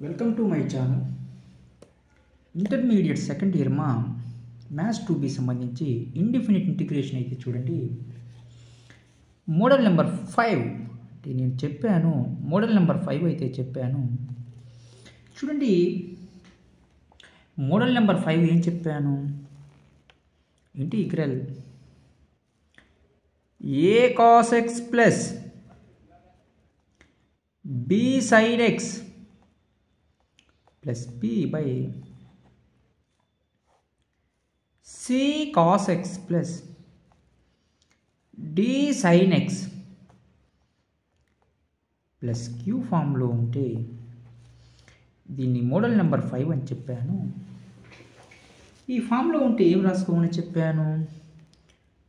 Welcome to my channel. Intermediate second year maths 2B సంబంధించి indefinite integration అయితే చూడండి. Model number 5 అంటే నేను చెప్పాను, మోడల్ నెంబర్ 5 అయితే చెప్పాను. చూడండి, మోడల్ నెంబర్ 5 ఏం చెప్పాను? Integral a cos x plus b sin x plus b by c cos x plus d sin x plus q ఫామ్లో ఉంటే దీన్ని మోడల్ నెంబర్ 5 అని చెప్పాను. ఈ ఫామ్లో ఉంటే ఏం రాసుకోమని చెప్పాను?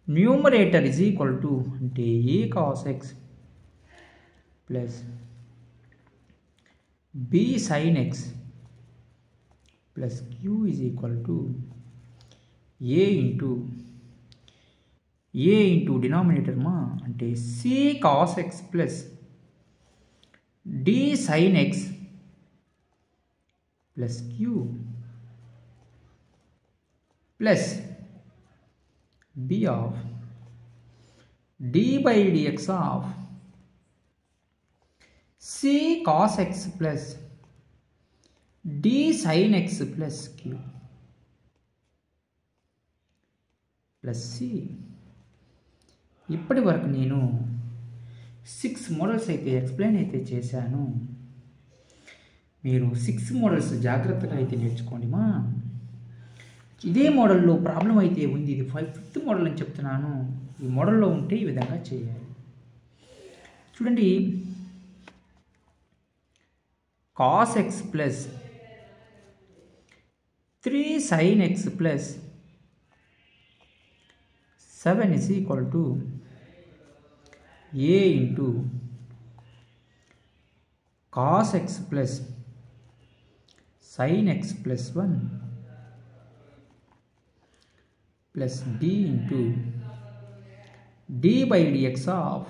న్యూమరేటర్ ఇజ్ ఈక్వల్ టు అంటే a cos x plus b sin x plus q is equal to a into denominator అంటే c cos x plus d sin x plus q plus b of d by dx of c cos x plus d sin x plus q plus c. ఇప్పటి వరకు నేను 6 models అయితే explain అయితే చేశాను. మీరు 6 models జాగ్రత్తగా అయితే నేర్చుకోండి. ఇదే మోడల్లో ప్రాబ్లం అయితే ఉంది. ఇది 5th మోడల్ అని చెప్తున్నాను. ఈ మోడల్లో ఉంటే ఈ విధంగా చేయాలి. చూడండి, cos x plus 3 sin x plus 7 is equal to a into cos x plus sin x plus 1 plus d into d by dx of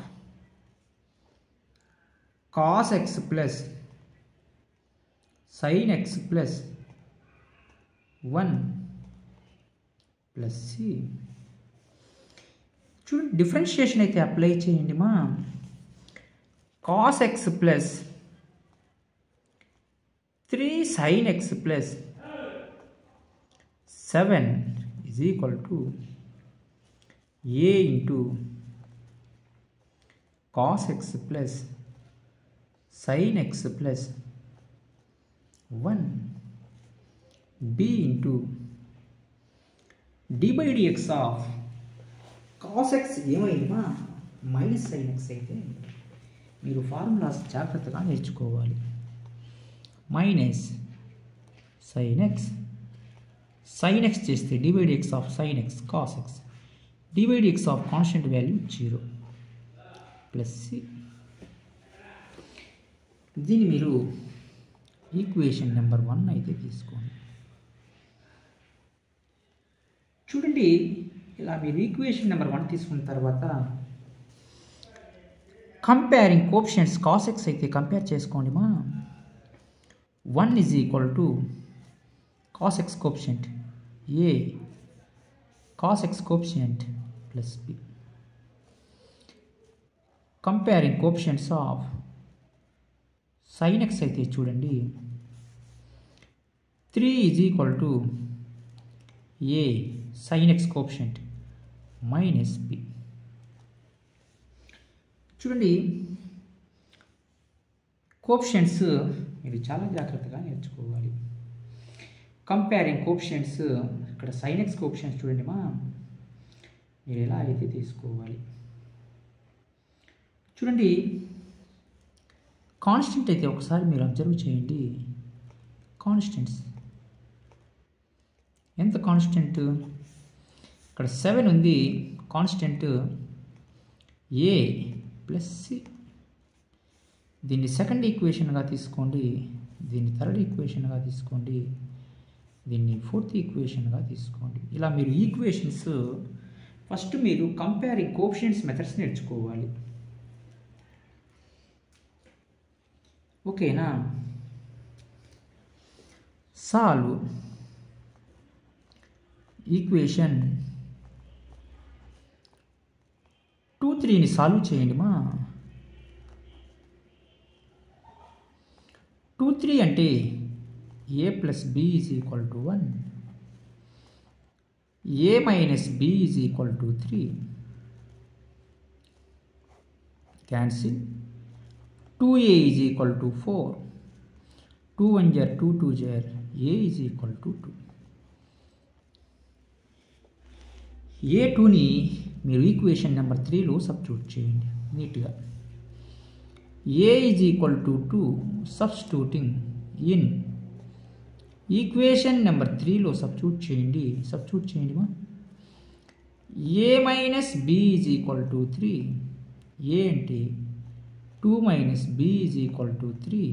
cos x plus sin x plus 1 plus c. చూడండి, differentiation అయితే apply చేయండి. cos x plus 3 sin x plus 7 is equal to a into cos x plus sin x plus 1 b into d by dx of cos x ఏమైంది minus sin x అయితే మీరు formulas జాగ్రత్తగా నేర్చుకోవాలి. Minus sin x చేస్తే d by dx of sin x cos x d by dx of constant value 0 plus c. దీన్ని మీరు equation number 1 అయితే తీసుకోండి. చూడండి, ఇలా మీరు ఈక్వేషన్ నెంబర్ 1 తీసుకున్న తర్వాత కంపేరింగ్ కోఎఫిషియంట్స్ cos x అయితే కంపేర్ చేసుకోండి. 1 is equal to cos x coefficient a cos x coefficient plus b. Comparing coefficients of sin x అయితే చూడండి, 3 is equal to a sin x coefficient minus b. చూడండి, coefficients మీరు చాలా జాగ్రత్తగా నేర్చుకోవాలి. Comparing coefficients ఇక్కడ sin x కోఎఫిషియంట్స్ చూడండి మీరు ఎలా అయితే తీసుకోవాలి. చూడండి, కాన్స్టెంట్ అయితే ఒకసారి మీరు అబ్జర్వ్ చేయండి. కాన్స్టెంట్స్ ఎంత కాన్స్టెంట్? ఇక్కడ 7 ఉంది. Constant a plus c. దీన్ని సెకండ్ ఈక్వేషన్గా తీసుకోండి, దీన్ని థర్డ్ ఈక్వేషన్గా తీసుకోండి, దీన్ని ఫోర్త్ ఈక్వేషన్గా తీసుకోండి. ఇలా మీరు ఈక్వేషన్స్ ఫస్ట్ మీరు కంపేరింగ్ కోఎఫిషియంట్స్ మెథడ్స్ నేర్చుకోవాలి. ఓకేనా? సాల్వ్ ఈక్వేషన్ 2, 3ని సాల్వ్ చేయండి మా. 2, 3 అంటే a plus b is equal to 1, a minus b is equal to 3. Cancel. 2a is equal to 4, 2 1 జర్ 2 2 జర్ a ఈజ్ ఈక్వల్ టు 2. a2ని మీరు ఈక్వేషన్ నెంబర్ 3లో సబ్స్టిట్యూట్ చేయండి నీట్గా. a is equal to 2 substituting in equation number 3లో substitute చేయండి మా. a minus b is equal to 3. a అంటే 2 minus b is equal to 3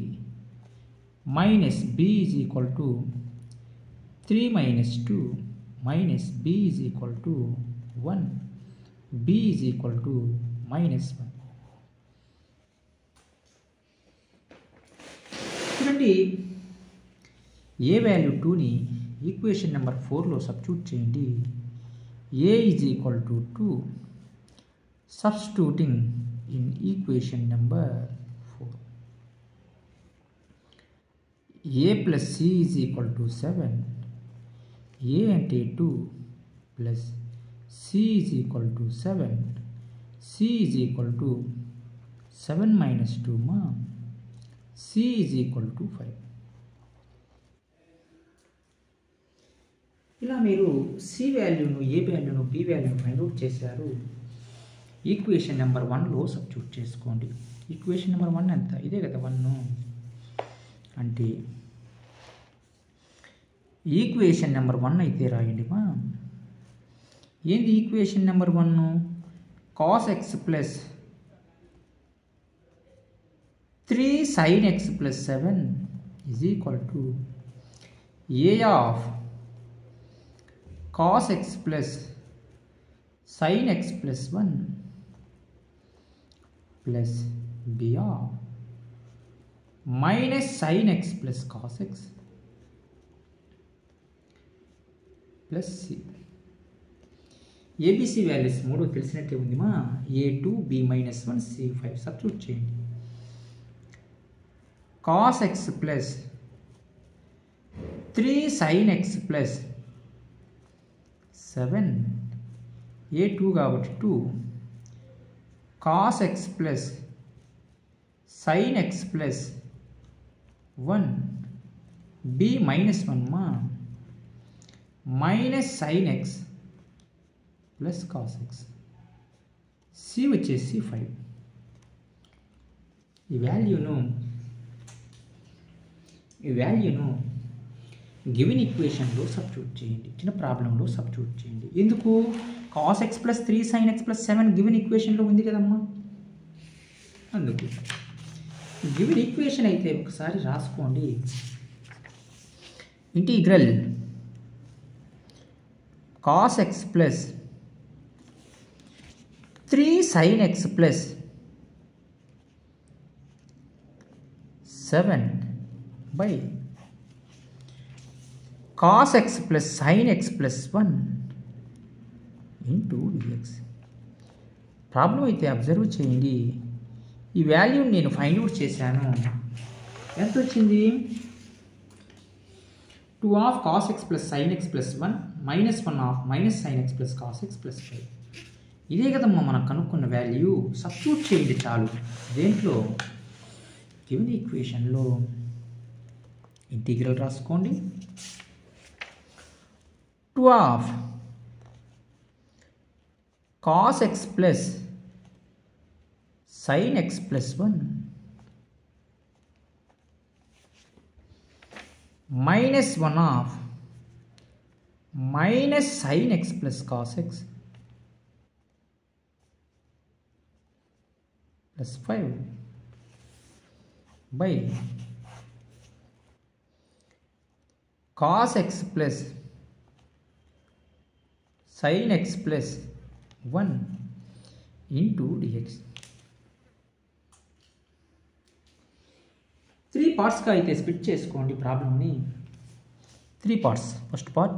minus b is equal to 3 minus 2 minus b is equal to 1, b is equal to minus 1. చూడండి, a value 2ని equation number 4లో substitute చేయండి. a is equal to 2 substituting in equation number 4. a plus c is equal to 7. a అంటే 2 plus c is equal to 7. c is equal to 7 minus 2 మా. c is equal to 5. ఇలా మీరు c వాల్యూను, a వాల్యూను, b వాల్యూను find out చేశారు. Equation number 1లో substitute చేసుకోండి. ఈక్వేషన్ నెంబర్ 1 ఎంత? ఇదే కదా 1. అంటే ఈక్వేషన్ నెంబర్ 1 అయితే రాయండి మా. ఏంది equation number 1? Cos x plus 3 sin x plus 7 is equal to a of cos x plus sin x plus 1 plus b of minus sin x plus cos x plus c. ABC values 3 తెలిసినట్టే ఉంది మా. a2 b minus 1 c5 substitute చేయండి. Cos x plus 3 sin x plus 7, a2 కాబట్టి 2, cos x plus sin x plus 1, b minus 1 మా, minus sin x plus cos x, c వచ్చేసి 5. ఈ వాల్యూను given ఈక్వేషన్లో substitute చేయండి. చిన్న ప్రాబ్లంలో సబ్స్టిట్యూట్ చేయండి. ఎందుకు? Cos x plus 3 sin x plus 7 given ఈక్వేషన్లో ఉంది కదమ్మా, అందుకు. గివెన్ ఈక్వేషన్ అయితే ఒకసారి రాసుకోండి. Integral cos x plus 3 sin x plus 7 by cos x plus sin x plus 1 into dx. Problem అయితే అబ్జర్వ్ చేయండి. ఈ వాల్యూని నేను ఫైండ్ అవుట్ చేశాను. ఎంత వచ్చింది? 2 of cos x plus sin x plus 1 minus 1 of minus sin x plus cos x plus 5. ఇదే కదమ్మా మనం కనుక్కున్న వాల్యూ. సబ్స్టిట్యూట్ చేయండి చాలు. దేంట్లో? గివెన్ ఈక్వేషన్లో ఇంటిగ్రల్ రాసుకోండి. 2 of cos x plus sin x plus 1 minus 1 of minus sin x plus cos x plus 5 by cos x plus sin x plus 1 into dx. 3 పార్ట్స్గా అయితే స్ప్లిట్ చేసుకోండి ప్రాబ్లమ్ని. 3 parts. First part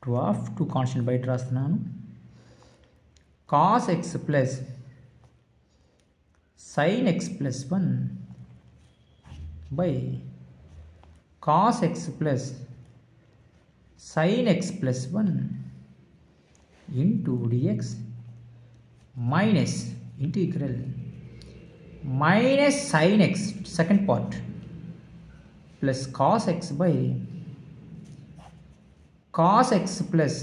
2 కాన్స్టెంట్ బయట రాస్తున్నాను. cos x plus sin x plus 1 by cos x plus sin x plus 1 into dx minus integral minus sin x second part plus cos x by cos x plus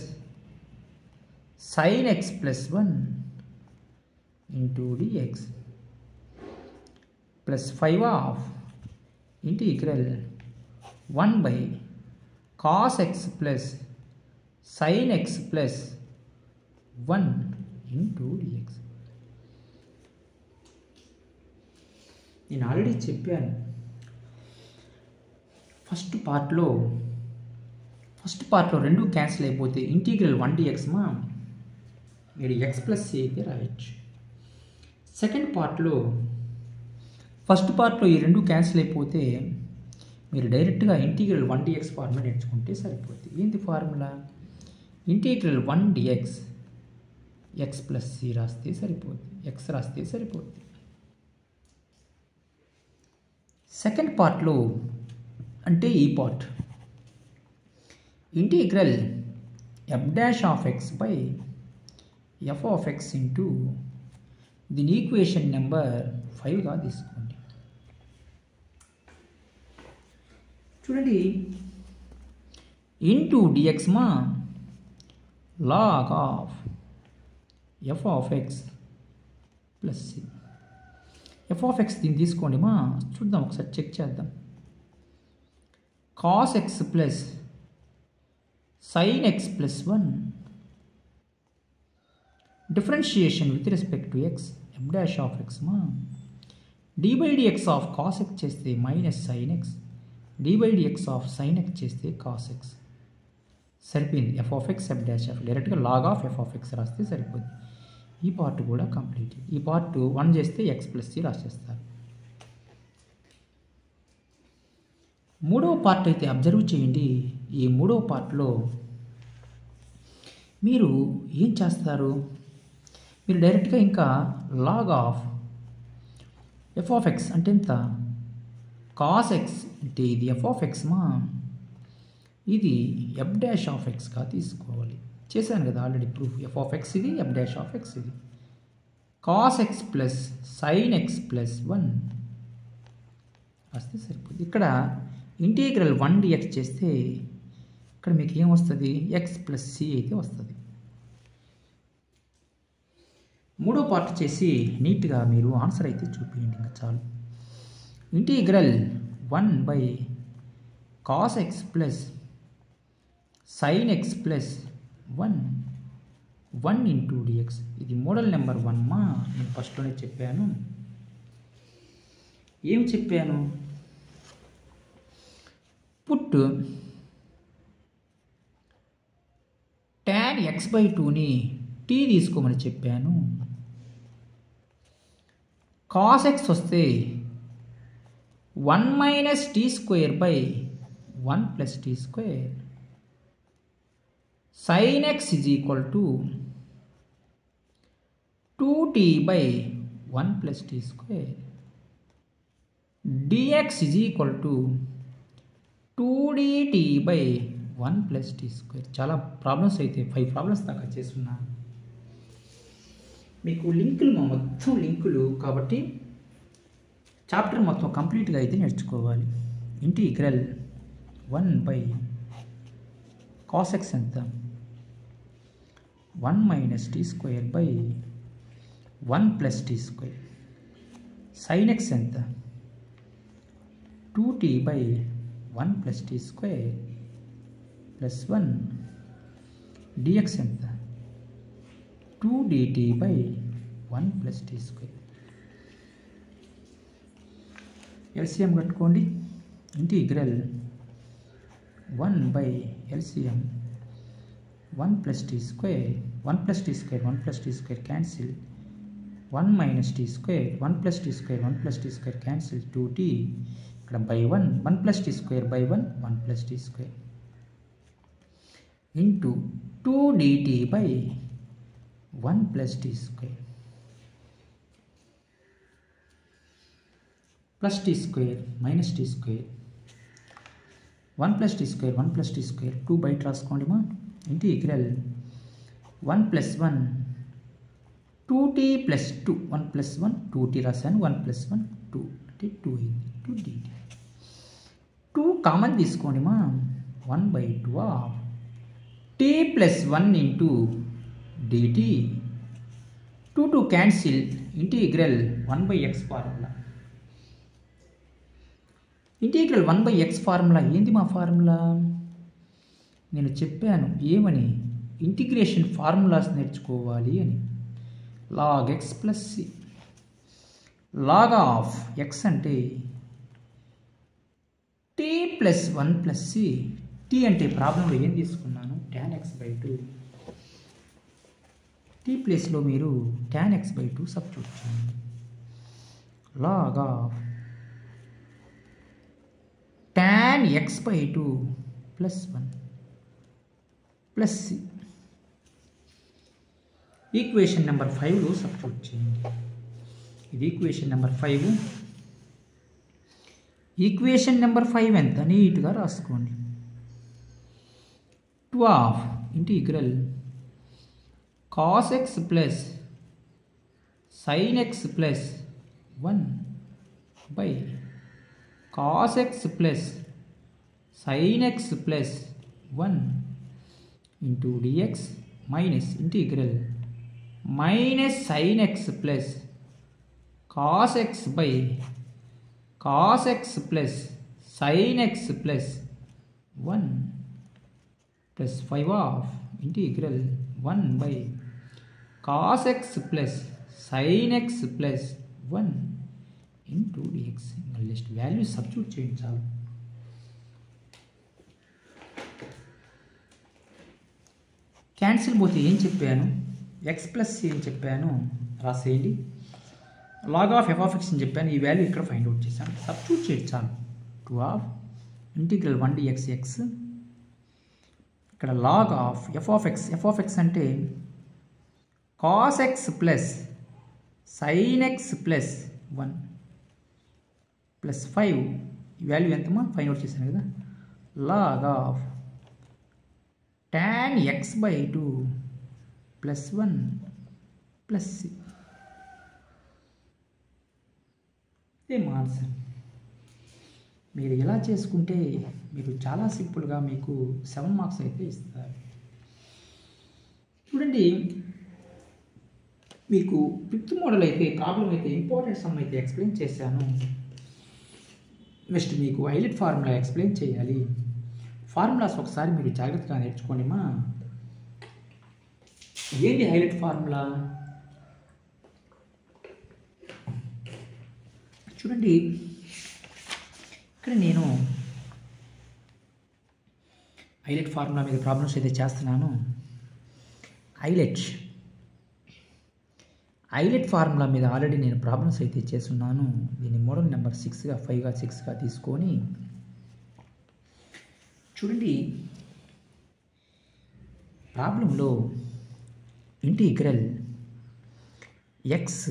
sin x plus 1 into dx plus 5 of integral 1 by cos x plus sin x plus 1 into dx. నేను already చెప్పాను first పార్ట్లో రెండు cancel అయిపోతే integral 1 dx మీరు x plus c అయితే రాయొచ్చు. Second పార్ట్లో first పార్ట్లో ఈ రెండు క్యాన్సిల్ అయిపోతే మీరు డైరెక్ట్గా ఇంటీగ్రల్ 1 dx ఫార్ములా నేర్చుకుంటే సరిపోతుంది. ఏంటి formula? Integral 1 dx x plus c రాస్తే సరిపోతుంది, x రాస్తే సరిపోతుంది. సెకండ్ పార్ట్లో అంటే ఈ part integral f dash of x by f of x into దీని ఈక్వేషన్ నెంబర్ 5గా తీసుకోండి. చూడండి, into dx log of f of x plus c. f of x దీన్ని తీసుకోండి చూద్దాం, ఒకసారి చెక్ చేద్దాం. cos x plus sin x plus 1 differentiation with respect to x f dash of x d by dx of cos x చేస్తే minus sin x, d by dx of sin x చేస్తే cos x. సరిపోయింది. f of x f dash of డైరెక్ట్గా log of f of x రాస్తే సరిపోద్ది. ఈ part కూడా complete. ఈ part 1 చేస్తే x ప్లస్ c రాసేస్తారు. మూడవ పార్ట్ అయితే అబ్జర్వ్ చేయండి. ఈ మూడవ పార్ట్లో మీరు ఏం చేస్తారు? మీరు డైరెక్ట్గా ఇంకా log of f of x అంటే ఎంత? cos x అంటే ఇది f ఆఫ్ x ఇది f డాష్ ఆఫ్ xగా తీసుకోవాలి. చేశాను కదా already proof. f of x ఇది, f డాష్ ఆఫ్ x ఇది. cos x plus sin x plus 1 వస్తే సరిపోతుంది. ఇక్కడ ఇంటీగ్రల్ 1 dx చేస్తే ఇక్కడ మీకు ఏం వస్తుంది? x ప్లస్ c అయితే వస్తుంది. మూడో పార్ట్ చేసి నీట్గా మీరు ఆన్సర్ అయితే చూపించండి, ఇంకా చాలు. Integral 1 by cos x plus sin x plus 1 into dx. ఇది మోడల్ నెంబర్ 1 నేను ఫస్ట్లోనే చెప్పాను. ఏం చెప్పాను? పుట్ tan x బై 2ని t తీసుకోమని చెప్పాను. cos x వస్తే 1 minus t square by 1 plus t square, sin x is equal to 2t by 1 plus t square, dx is equal to 2dt by 1 plus t square. చాలా problems అయితే 5 problems దాకా చేస్తున్నాను. మీకు లింకులు మొత్తం లింకులు కాబట్టి చాప్టర్ మొత్తం కంప్లీట్గా అయితే నేర్చుకోవాలి. ఇంటిగ్రల్ 1 బై cos x ఎంత? 1 minus t square by 1 plus t square. sin x ఎంత? 2t by 1 plus t square plus 1. dx ఎంత? 2dt by 1 plus t square. LCM కట్టుకోండి. Integral 1 by LCM 1 plus t square, 1 plus t square 1 plus t square cancel, 1 minus t square 1 plus t square 1 plus t square cancel, 2t. ఇక్కడ ఇక్కడ by 1 plus t square by 1 plus t square into 2 dt by 1 plus t square plus t square minus t square 1 plus t square 1 plus t square 2 బయట రాసుకోండి మా integral 1 plus 1 2t plus 2 1 plus 1 2t రాశాను 1 plus 1 2 అంటే 2 అయింది 2 dt 2 common తీసుకోండి మా 1/2 of t plus 1 into dt 2 cancel integral 1/x formula integral 1/x formula ఏంది మా ఫార్ములా నేను చెప్పాను ఏమని ఇంటిగ్రేషన్ ఫార్ములాస్ నేర్చుకోవాలి అని log x plus c log of x అంటే t plus 1 plus c t అంటే ప్రాబ్లంలో ఏం తీసుకున్నాను tan x/2 t ప్లేస్లో మీరు tan x/2 సబ్స్టిట్యూట్ చేయండి log of tan x/2 plus 1 plus c equation number 5లో సబ్స్టిట్యూట్ చేయండి ఇది ఈక్వేషన్ నెంబర్ 5 ఈక్వేషన్ నెంబర్ 5 ఎంత నీట్గా రాసుకోండి 12 integral cos x plus sin x plus 1 by cos x plus sin x plus 1 into dx minus integral minus sin x plus cos x by cos x plus sin x plus 1 plus 5 of integral 1 by cos x plus sin x plus 1 into dx just value substitute చేయండి చాలు cancel పోతే ఏం చెప్పాను X plus c అని చెప్పాను రాసేయండి log of f of x అని చెప్పాను ఈ వాల్యూ ఇక్కడ ఫైండ్ అవుట్ చేశాను సబ్స్టిట్యూట్ చేయండి చాలు 2 ఆఫ్ ఇంటిగ్రల్ 1 dx ఎక్స్ ఇక్కడ log of f of x అంటే cos x plus sine x plus 1 plus 5 ఈ వాల్యూ ఎంతమా ఫైండ్ అవుట్ చేశాను కదా log of tan x/2 plus 1 plus c ఇదే ఆన్సర్ మీరు ఇలా చేసుకుంటే మీరు చాలా సింపుల్గా మీకు 7 మార్క్స్ అయితే ఇస్తారు చూడండి మీకు 5th మోడల్ అయితే ప్రాబ్లం అయితే ఇంపార్టెంట్ సమ్ అయితే ఎక్స్ప్లెయిన్ చేశాను నెక్స్ట్ మీకు హైలైట్ ఫార్ములా ఎక్స్ప్లెయిన్ చేయాలి ఫార్ములాస్ ఒకసారి మీరు జాగ్రత్తగా నేర్చుకోండి మా ఏంటి హైలైట్ ఫార్ములా చూడండి ఇక్కడ నేను హైలైట్ ఫార్ములా మీద ప్రాబ్లమ్స్ అయితే చేస్తున్నాను హైలైట్ ఫార్ములా మీద ఆల్రెడీ నేను ప్రాబ్లమ్స్ అయితే చేస్తున్నాను దీన్ని మోడల్ నెంబర్ 6గా 5గా 6గా తీసుకొని చూడండి ప్రాబ్లంలో integral x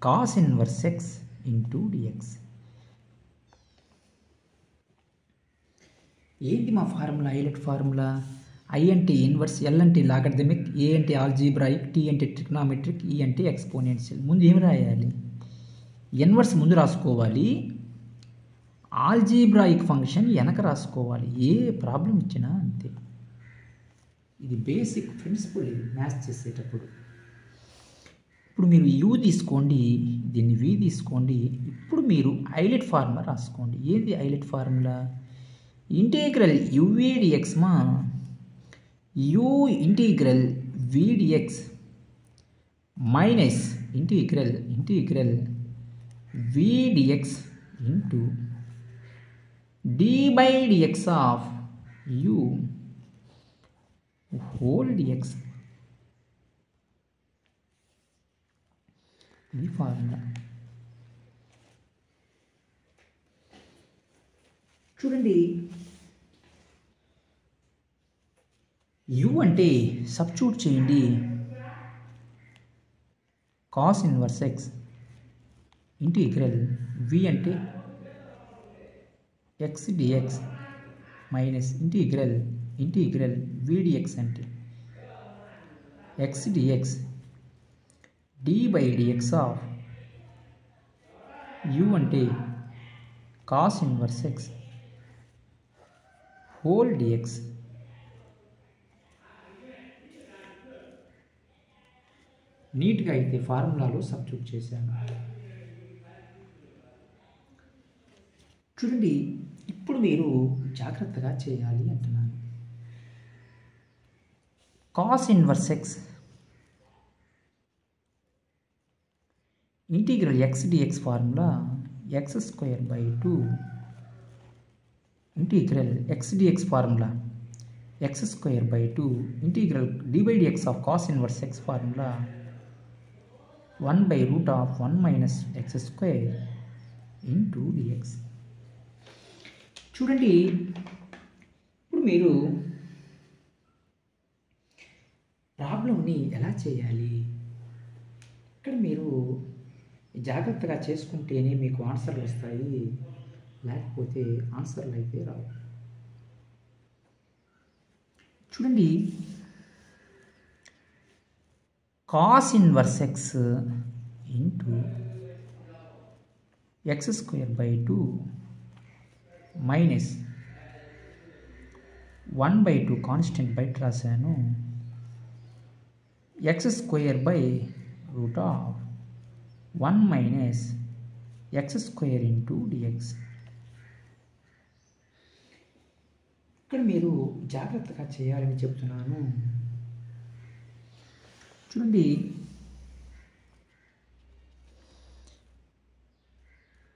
cos inverse x into dx ఏంటి మా ఫార్ములా హైలైట్ ఫార్ములా ఐ అంటే ఇన్వర్స్ ఎల్ అంటే లాగరిథమిక్ ఏ అంటే ఆల్జీబ్రాయిక్ టీ అంటే ట్రిగ్నామెట్రిక్ ఈ అంటే ఎక్స్పోనెన్షియల్ ముందు ఏమి రాయాలి ఇన్వర్స్ ముందు రాసుకోవాలి ఆల్జీబ్రాయిక్ ఫంక్షన్ వెనక రాసుకోవాలి ఏ ప్రాబ్లం ఇచ్చినా అంతే ఇది బేసిక్ ప్రిన్సిపల్ ఇది మ్యాథ్స్ చేసేటప్పుడు ఇప్పుడు మీరు యూ తీసుకోండి దీన్ని వి తీసుకోండి ఇప్పుడు మీరు హైలైట్ ఫార్ములా రాసుకోండి ఏంది హైలైట్ ఫార్ములా ఇంటిగ్రల్ యువిడిఎక్స్ మా u integral v dx minus integral v dx into d by dx of u whole dx ఇది ఫార్ములా చూడండి, u అంటే సబ్స్టిట్యూట్ చేయండి cos inverse x integral v అంటే x dx minus integral v dx అంటే x dx d by dx of u అంటే cos inverse x whole dx. నీట్గా అయితే ఫార్ములాలో substitute చేశాను. చూడండి, ఇప్పుడు మీరు జాగ్రత్తగా చేయాలి అంటున్నాను. Cos inverse x integral x dx formula x square by 2 integral x dx formula x square by 2 integral d by dx of cos inverse x formula 1 by root of 1 minus x square into dx. చూడండి, ఇప్పుడు మీరు ప్రాబ్లంని ఎలా చేయాలి, ఇక్కడ మీరు జాగ్రత్తగా చేసుకుంటేనే మీకు ఆన్సర్లు వస్తాయి, లేకపోతే ఆన్సర్లు అయితే రావు. చూడండి, cos inverse x into x square by 2 minus 1/2 constant బయట రాశాను, x square by root of 1 minus x square into dx. ఇక్కడ మీరు జాగ్రత్తగా చేయాలని చెప్తున్నాను. చూడండి,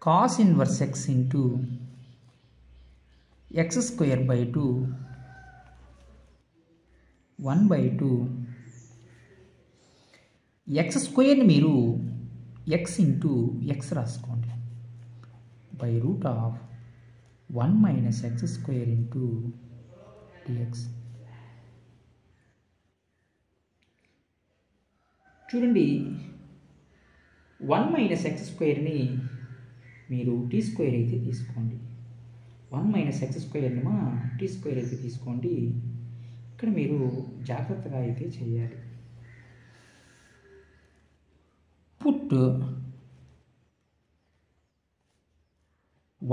cos inverse x into x square by 2 1/2 x స్క్వేర్ని మీరు ఎక్స్ ఇంటూ ఎక్స్ రాసుకోండి by root of 1 minus x square into dx. చూడండి, 1 మైనస్ ఎక్స్ స్క్వేర్ని మీరు టీ స్క్వేర్ అయితే తీసుకోండి, 1 మైనస్ ఎక్స్ స్క్వేర్ని టీ స్క్వేర్ అయితే తీసుకోండి. ఇక్కడ మీరు జాగ్రత్తగా అయితే చేయాలి. పుట్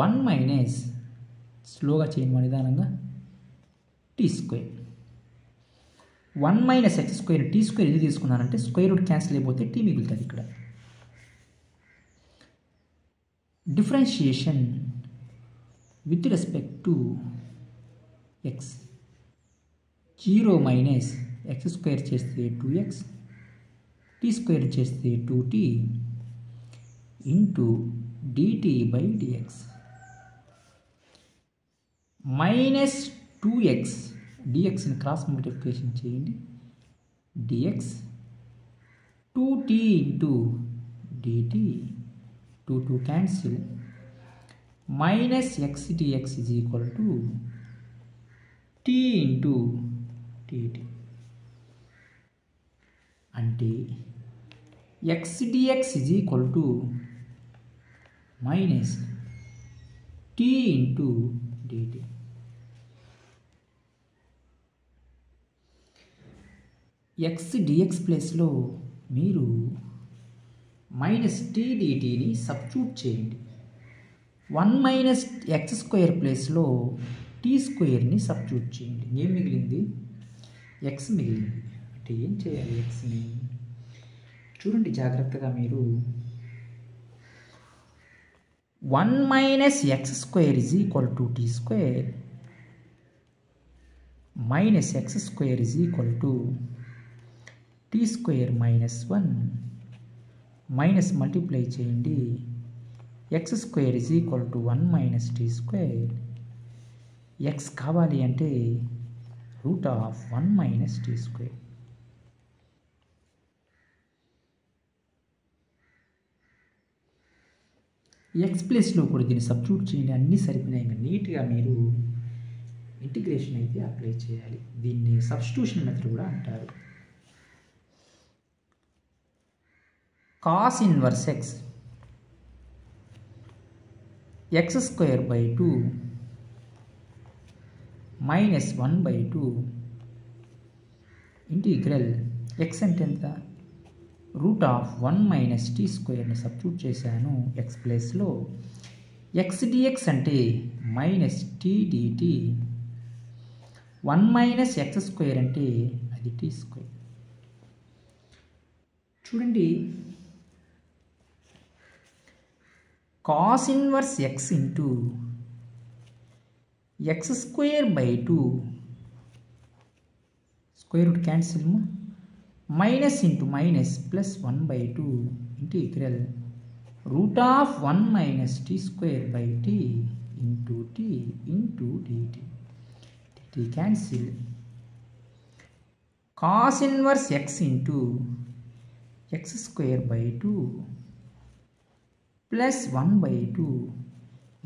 1 మైనస్ స్లోగా చేయండి నిదానంగా t square 1 minus x square t square ఇది తీసుకున్నానంటే స్క్వేర్ రూట్ క్యాన్సిల్ అయిపోతే టీ మిగులుతుంది. ఇక్కడ differentiation with respect to x 0 minus x square చేస్తే 2x టీ స్క్వేర్ చేస్తే 2t into dt by dx minus 2x dxని క్రాస్ మల్టిప్లికేషన్ చేయండి, dx 2t into dt 2 cancel minus x dx is equal to t into dt. అంటే x dx is equal to minus t into dt. X dx ప్లేస్లో మీరు minus tea డిటీని substitute చేయండి, 1 minus x square ప్లేస్లో tea స్క్వేర్ని substitute చేయండి. ఏం మిగిలింది? X మిగిలింది. అంటే ఏం చేయాలి? ఎక్స్ని చూడండి జాగ్రత్తగా మీరు, 1 minus x square is equal to t square minus x square is equal to t square minus 1 minus multiply చేయండి, x square is equal to 1 minus t square. X కావాలి అంటే root of 1 minus t square. X ప్లేస్లో కూడా దీన్ని substitute చేయండి, అన్నీ సరిపోయినాయి. ఇంకా నీట్గా మీరు ఇంటిగ్రేషన్ అయితే అప్లై చేయాలి. దీన్ని సబ్స్టిట్యూషన్ మెథడ్ కూడా అంటారు. Cos inverse X x² minus 1/2 integral X అంటే ఎంత, √1 - t² సబ్స్టిట్యూట్ చేశాను ఎక్స్ ప్లేస్లో. ఎక్స్ డిఎక్స్ అంటే -t dt, 1 - x² అంటే అది t². చూడండి, cos inverse x into x²/2 square root cancel, minus into minus plus 1/2 integral √1 - t² into t into dt. dt cancel. Cos inverse x into x²/2 plus 1/2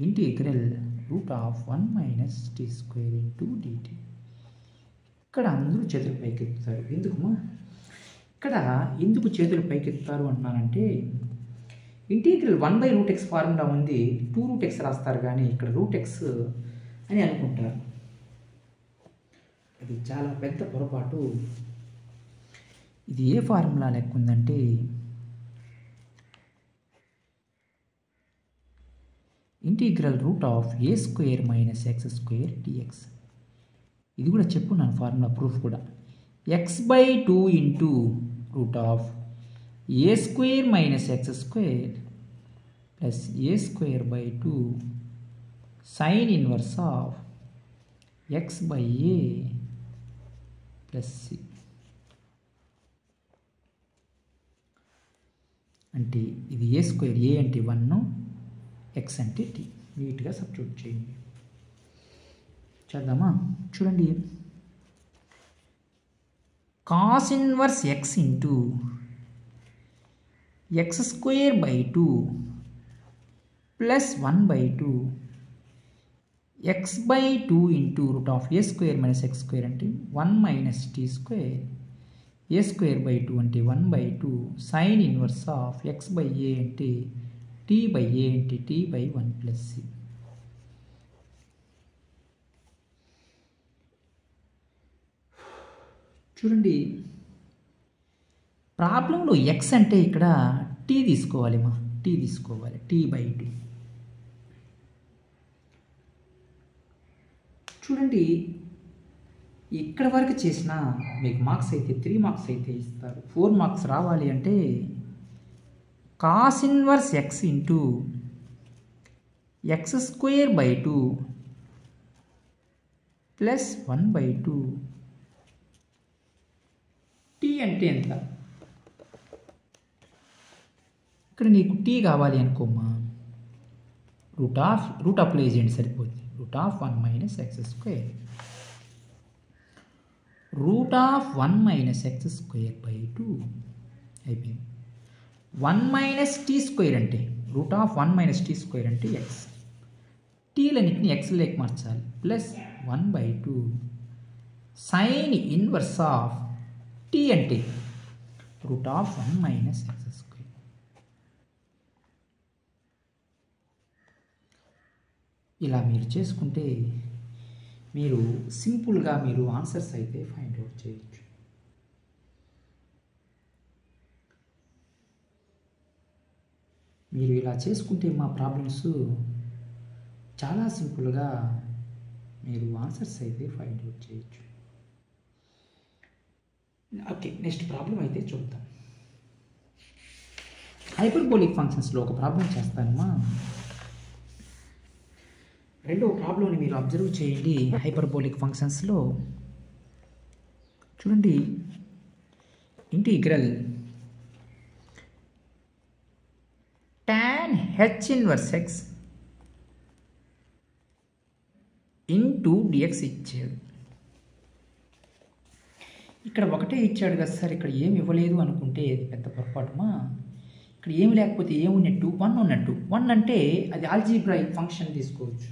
integral √1 - t² into dt. ఇక్కడ అందరూ చేతులు పైకెత్తుతారు. ఎందుకమ్మా ఇక్కడ ఎందుకు చేతులు పైకెత్తుతారు అంటున్నానంటే, integral 1/√x formula ఉంది, 2√x రాస్తారు కానీ ఇక్కడ √x అని అనుకుంటారు. అది చాలా పెద్ద పొరపాటు. ఇది ఏ ఫార్ములా లెక్క ఉందంటే, ఇంటిగ్రల్ √a² - x² dx. ఇది కూడా చెప్పున్నాను ఫార్ములా, ప్రూఫ్ కూడా. x/2 into √a² - x² plus a²/2 sine inverse of x/a plus c. అంటే ఇది a², a అంటే 1, x అంటే t. నీట్గా సబ్స్టిట్యూట్ చేయండి. చేద్దామా? చూడండి, cos inverse x into x²/2 plus 1/2 x/2 into √a² - x² అంటే 1 - t², a²/2 అంటే 1/2 సైన్ ఇన్వర్స్ ఆఫ్ x/a అంటే t/a అంటే t/1 ప్లస్ c. చూడండి, ప్రాబ్లంలో ఎక్స్ అంటే ఇక్కడ టీ తీసుకోవాలి, టీ తీసుకోవాలి, t/2. చూడండి, ఇక్కడ వరకు చేసిన మీకు మార్క్స్ అయితే 3 మార్క్స్ అయితే ఇస్తారు. 4 మార్క్స్ రావాలి అంటే cos inverse x into x²/2 plus 1/2 t అంటే ఎంత. ఇక్కడ నీకు టీ కావాలి అనుకోమ్మా, రూట్ అప్లై చేయండి సరిపోతుంది. √1 - x², √1 - x²/2 అయిపోయింది. 1 - t² అంటే √1 - t² అంటే ఎక్స్. టీలన్నింటినీ ఎక్స్ లేక మార్చాలి. Plus 1/2 sine inverse of t అంటే √1 - x². ఇలా మీరు చేసుకుంటే మీరు సింపుల్గా మీరు ఆన్సర్స్ అయితే ఫైండ్ అవుట్ చేయొచ్చు. మీరు ఇలా చేసుకుంటే మా ప్రాబ్లమ్స్ చాలా సింపుల్గా మీరు ఆన్సర్స్ అయితే ఫైండ్ అవుట్ చేయొచ్చు. ఓకే, నెక్స్ట్ ప్రాబ్లం అయితే చూద్దాం. హైపర్బోలిక్ ఫంక్షన్స్లో ఒక ప్రాబ్లం చేస్తానమ్మా. రెండవ ప్రాబ్లంని మీరు అబ్జర్వ్ చేయండి. హైపర్బోలిక్ ఫంక్షన్స్లో చూడండి, integral tan h inverse x into dx ఇచ్చాడు. ఇక్కడ ఒకటే ఇచ్చాడు కదా సార్, ఇక్కడ ఏమి ఇవ్వలేదు అనుకుంటే అది పెద్ద పొరపాటుమా. ఇక్కడ ఏమి లేకపోతే ఏమున్నట్టు 1 ఉన్నట్టు. 1 అంటే అది ఆల్జీబ్రాయిక్ ఫంక్షన్ తీసుకోవచ్చు.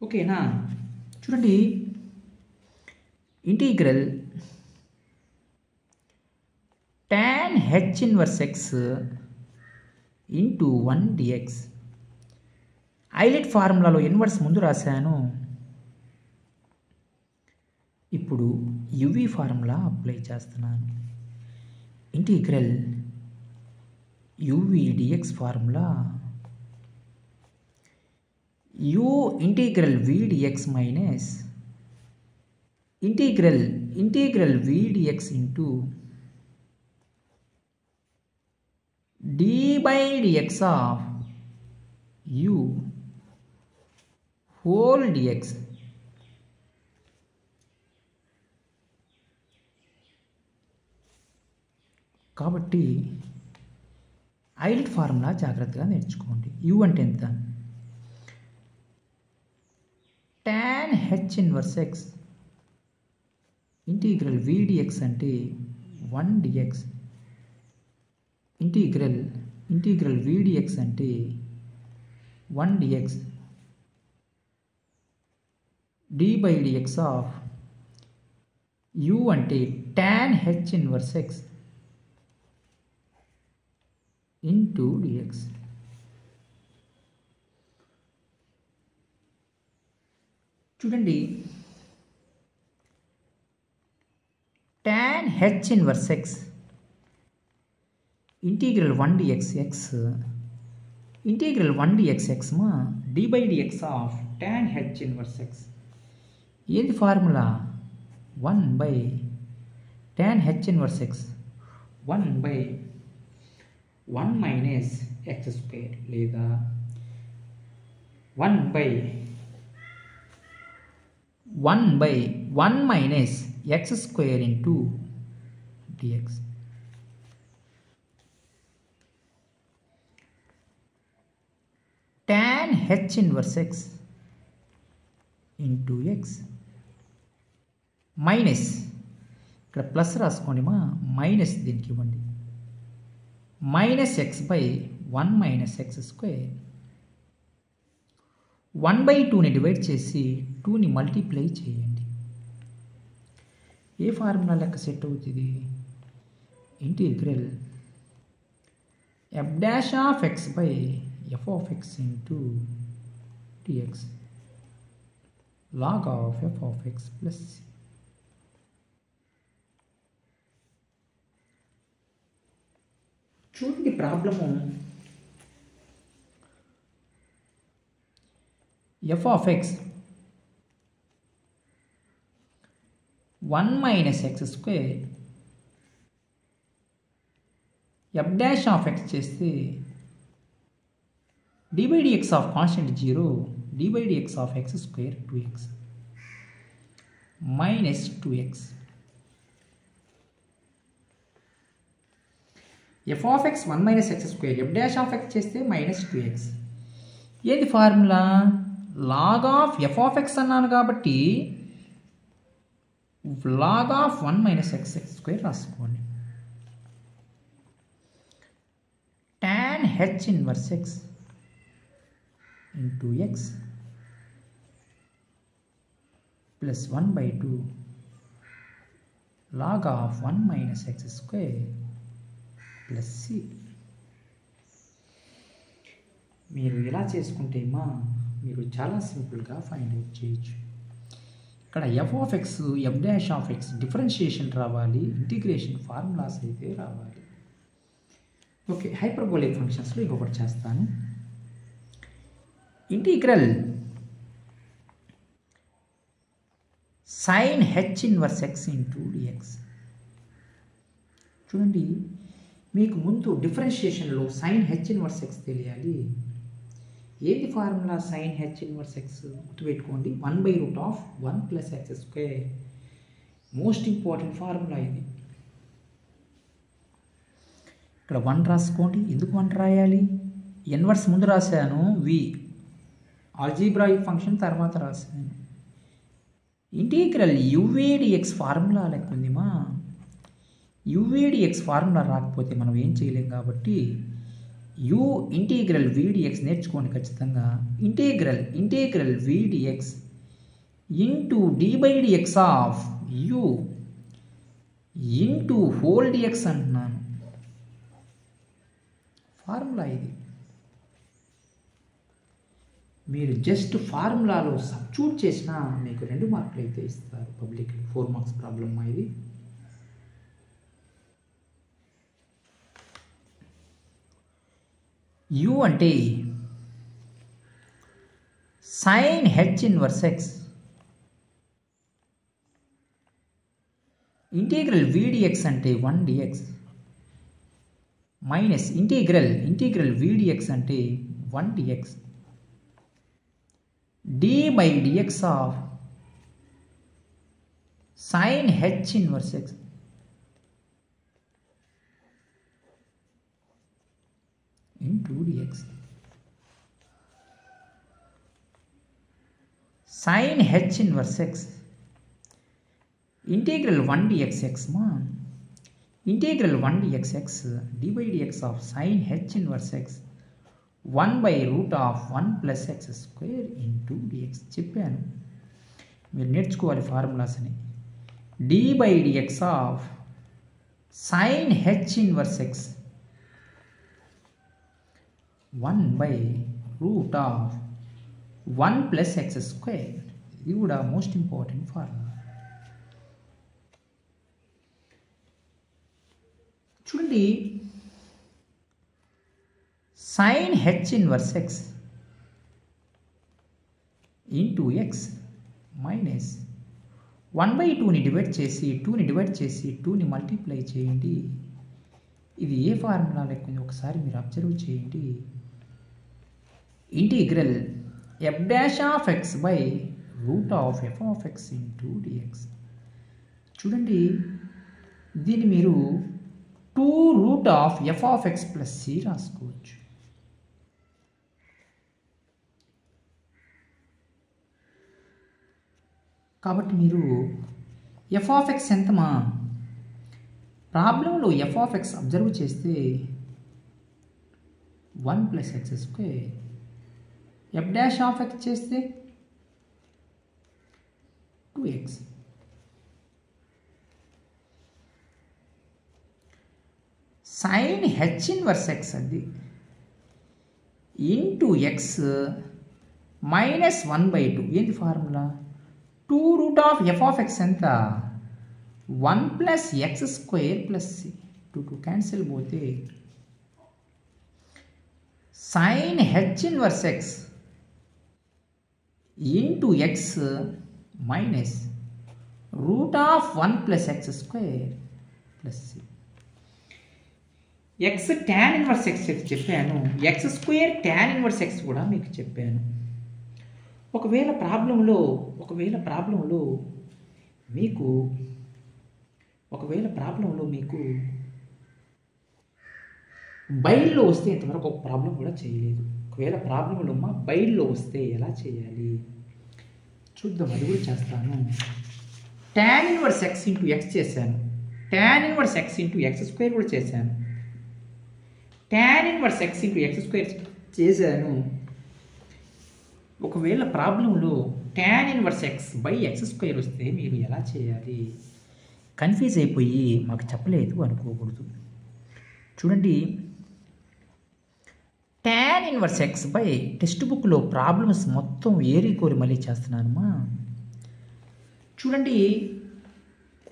ఓకేనా? చూడండి, integral tan h inverse x into 1 dx. ILATE ఫార్ములాలో ఇన్వర్స్ ముందు రాశాను. ఇప్పుడు యువి ఫార్ములా అప్లై చేస్తున్నాను. Integral UV dx formula u integral v dx minus integral v dx into d by dx of u whole dx. కాబట్టి ILATE formula జాగ్రత్తగా నేర్చుకోండి. u అంటే ఎంత? tan h inverse x integral v dx అంటే 1 dx. Integral v dx అంటే 1 dx. d by dx of u అంటే tan h inverse x into dx. చూడండి, tan h inverse x integral 1 dx x integral 1 dx x మా d by dx of tan h inverse x. ఏది formula? 1 by tan h inverse x 1 by 1 minus x square లేదా 1 by 1 minus x square into dx. tan h inverse x into x minus, ఇక్కడ plus రాసుకోండి మా, minus దీనికి ఇవ్వండి, minus x by 1 minus x square. 1/2ని divide చేసి 2ని multiply చేయండి. ఏ ఫార్ములా లెక్క సెట్ అవుతుంది? Integral f dash of x by f of x into dx log of f of x plus c. చూడండి ప్రాబ్లము. f of x 1 minus x square f dash of x చేస్తే d by dx of constant 0 d by dx of x square 2x minus 2x. f of x 1 minus x square f dash of x చేస్తే minus 2x. ఏది formula? log of f of x అన్నాను కాబట్టి log of 1 minus x square రాసుకోండి. tan h inverse x into x plus 1/2 log of 1 minus x square plus c. మీరు ఇలా చేసుకుంటే మీరు చాలా సింపుల్గా ఫైండ్ అవుట్ చేయొచ్చు. ఇక్కడ f of x f dash of x differentiation రావాలి, ఇంటిగ్రేషన్ ఫార్ములాస్ అయితే రావాలి. ఓకే, హైపర్బోలిక్ ఫంక్షన్స్లో ఇంకొకటి చేస్తాను. Integral sin h inverse x into dx. చూడండి, మీకు ముందు డిఫరెన్షియేషన్లో sin h ఇన్వర్స్ x తెలియాలి. ఏది formula? sin h inverse x గుర్తుపెట్టుకోండి, 1/√1 plus x square. Most important formula ఇది. ఇక్కడ 1 రాసుకోండి. ఎందుకు 1 రాయాలి? ఇన్వర్స్ ముందు రాశాను, v ఆల్జీబ్రాయిక్ ఫంక్షన్ తర్వాత రాశాను. ఇంటిగ్రల్ uv dx ఫార్ములా లెక్క ఉందిమా. యువిడిఎక్స్ ఫార్ములా రాకపోతే మనం ఏం చేయలేం కాబట్టి యు ఇంటీగ్రల్ విడిఎక్స్ నేర్చుకోండి ఖచ్చితంగా. Integral v dx into d by dx of u into whole dx అంటున్నాను. ఫార్ములా ఇది. మీరు జస్ట్ ఫార్ములాలో సబ్స్టిట్యూట్ చేసినా మీకు 2 మార్కులు అయితే ఇస్తారు పబ్లిక్. 4 మార్క్స్ ప్రాబ్లమ్ ఇది. యు అంటే sine h inverse x integral v dx అంటే 1dx మైనస్ ఇంటీగ్రల్ విడిఎక్స్ అంటే 1dx d/dx of sine h inverse x into dx sin h inverse x integral 1 dx x ma integral 1 dx x d/dx of sin h inverse x 1/root of 1 plus x square into dx చెప్పాను. మీరు నేర్చుకోవాలి formulas అని. d/dx of sin h inverse x 1/root of 1 plus x square. ఇది కూడా most important formula. చూడండి, sin h inverse x into x minus 1/2ని divide చేసి 2ని మల్టిప్లై చేయండి. ఇది ఏ ఫార్ములా లెక్క ఒకసారి మీరు అబ్జర్వ్ చేయండి. Integral f'(x/√f(x) into dx. చూడండి, దీన్ని మీరు 2√f(x) + c రాసుకోవచ్చు. కాబట్టి మీరు f(x) ఎంతమా ప్రాబ్లంలో f(x) అబ్జర్వ్ చేస్తే 1 + x², f'(x) చేస్తే 2x. sin h inverse x అది ఇంటూ x మైనస్ 1/2 ఏంటి ఫార్ములా? 2√f(x) ఎంత? 1 + x² + c. 2 క్యాన్సిల్ పోతే sin h inverse x into x minus √1 + x² + c. x tan inverse x చెప్పాను, x² tan inverse x కూడా మీకు చెప్పాను. ఒకవేళ ప్రాబ్లంలో మీకు బైల్లో వస్తే ఇంతవరకు ఒక ప్రాబ్లం కూడా చేయలేదు. ఒకవేళ ప్రాబ్లంలో బైల్లో వస్తే ఎలా చేయాలి చూద్దాం, అది కూడా చేస్తాను. tan inverse x into x చేశాను, tan inverse x into x² కూడా చేశాను, tan inverse x into x² చేశాను. ఒకవేళ ప్రాబ్లంలో tan inverse x / x² వస్తే మీరు ఎలా చేయాలి? కన్ఫ్యూజ్ అయిపోయి మాకు చెప్పలేదు అనుకోకూడదు. చూడండి, tan inverse x టెక్స్ట్ బుక్లో ప్రాబ్లమ్స్ మొత్తం ఏరి కోరి మళ్ళీ చేస్తున్నానమ్మా. చూడండి,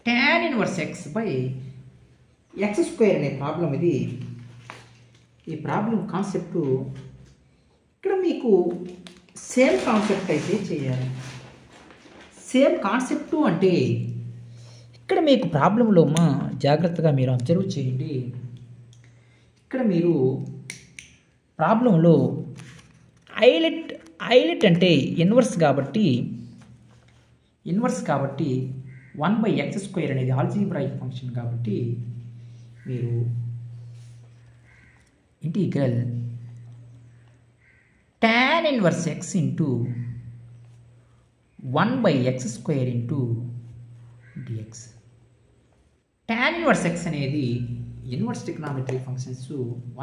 tan inverse x x² అనే ప్రాబ్లం ఇది. ఈ ప్రాబ్లం కాన్సెప్ట్ ఇక్కడ మీకు సేమ్ కాన్సెప్ట్ అయితే చేయాలి. సేమ్ కాన్సెప్టు అంటే ఇక్కడ మీకు ప్రాబ్లంలో జాగ్రత్తగా మీరు అబ్జర్వ్ చేయండి. ఇక్కడ మీరు ప్రాబ్లంలో ఐలెట్ అంటే ఇన్వర్స్ కాబట్టి 1/x² అనేది ఆల్జీబ్రాయిక్ ఫంక్షన్ కాబట్టి మీరు integral tan inverse x into 1/x² into dx. Tan inverse X అనేది ఇన్వర్స్ ట్రిగ్నామెట్రీ ఫంక్షన్స్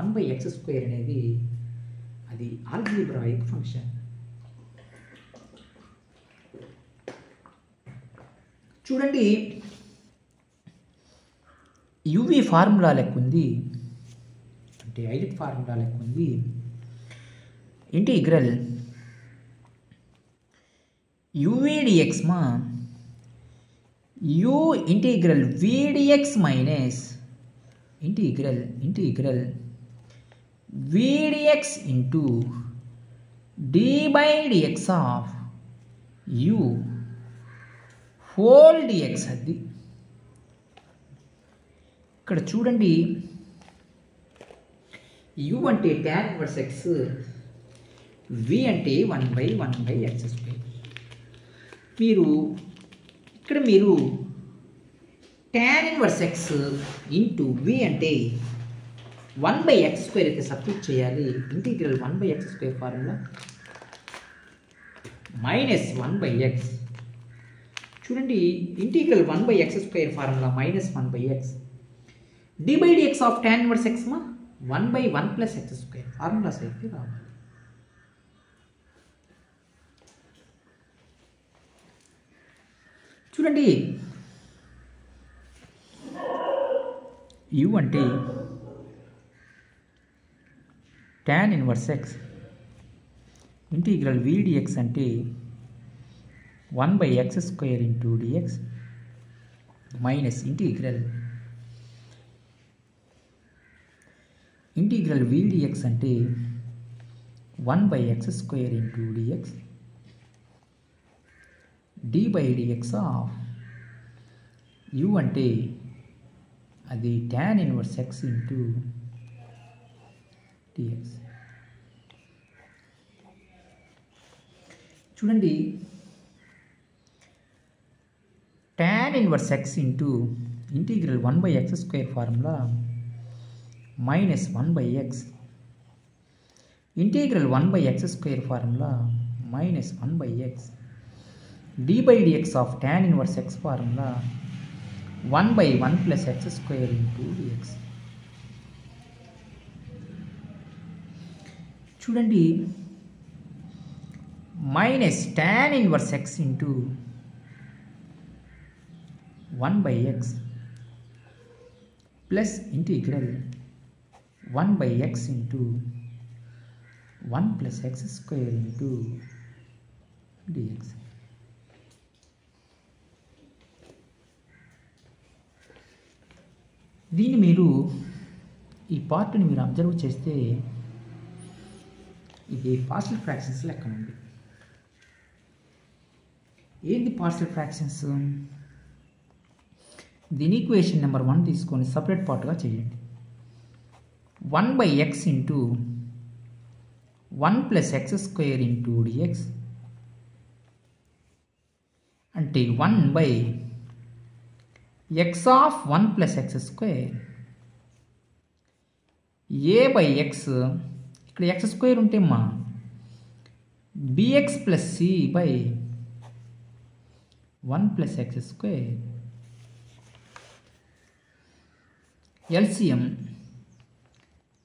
1/x² అనేది అది ఆల్జీబ్రాయిక్ ఫంక్షన్. చూడండి యువి ఫార్ములా లెక్క ఉంది, అంటే ఐలెట్ ఫార్ములా లెక్క ఉంది. ఇంటిగ్రల్ యువిడిఎక్స్ మా u integral v dx minus integral v dx into d/dx of u whole dx. అది ఇక్కడ చూడండి యు అంటే tan ఇన్వర్స్ ఎక్స్, వి అంటే 1/1/x². మీరు tan inverse x into V అంటే 1/x² అయితే సబ్స్టిట్యూట్ చేయాలి. Integral 1/x² formula minus 1/x. చూడండి integral 1/x² formula minus 1/x. d/dx of tan inverse X మా 1/1+x² ఫార్ములాస్ అయితే రావాలి. చూడండి యు అంటే tan inverse x, integral vdx అంటే 1/x² into dx minus integral vdx అంటే 1/x² into dx d/dx of u అంటే అది tan inverse x into dx. చూడండి tan inverse x into integral 1/x² formula minus 1/x, integral 1/x² formula minus 1/x, d/dx of tan inverse x formula 1/1+x² into dx. చూడండి minus tan inverse x into 1/x plus integral 1/x into 1+x² into dx. దీన్ని మీరు ఈ పార్ట్ని మీరు observe చేస్తే ఇది partial fractions లెక్క ఉంది. ఏంది పార్షియల్ ఫ్రాక్షన్స్? దీని ఈక్వేషన్ నెంబర్ 1 తీసుకొని సపరేట్ పార్ట్గా చేయండి. 1/x into 1+x² into dx అంటే 1/x ఆఫ్ 1+x². a/x ఇక్కడ x² ఉంటే మా bx plus c by 1+x². LCM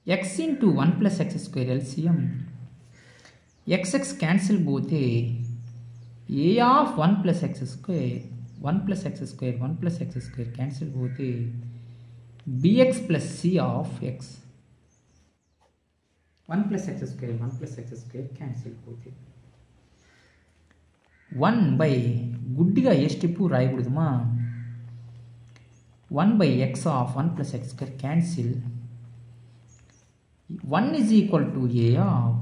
x into 1+x² LCM xx cancel పోతే a of 1+x² 1+x² cancel పోతే bx plus c of x 1+x² cancel పోతే 1 గుడ్డిగా ఏ step రాయకూడదుమా. 1/x of 1+x² cancel 1 is equal to a of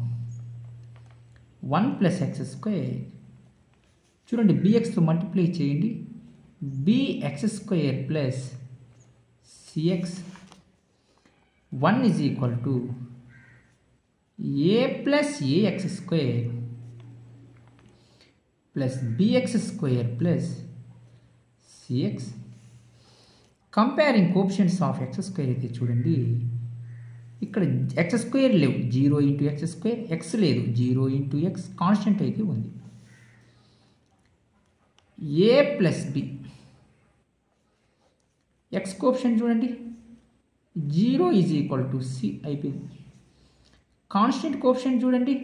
1+x². చూడండి bxతో multiply చేయండి, bx² plus cx 1 is equal to a plus ax² plus bx² plus cx. Comparing coefficients of x² అయితే చూడండి ఇక్కడ x² లేవు, 0 ఇంటూ x², x లేదు 0 into x, constant అయితే ఉంది. a plus b X coefficient చూడండి 0 ఈజ్ ఈక్వల్ టు సి అయిపోయింది. Constant coefficient చూడండి,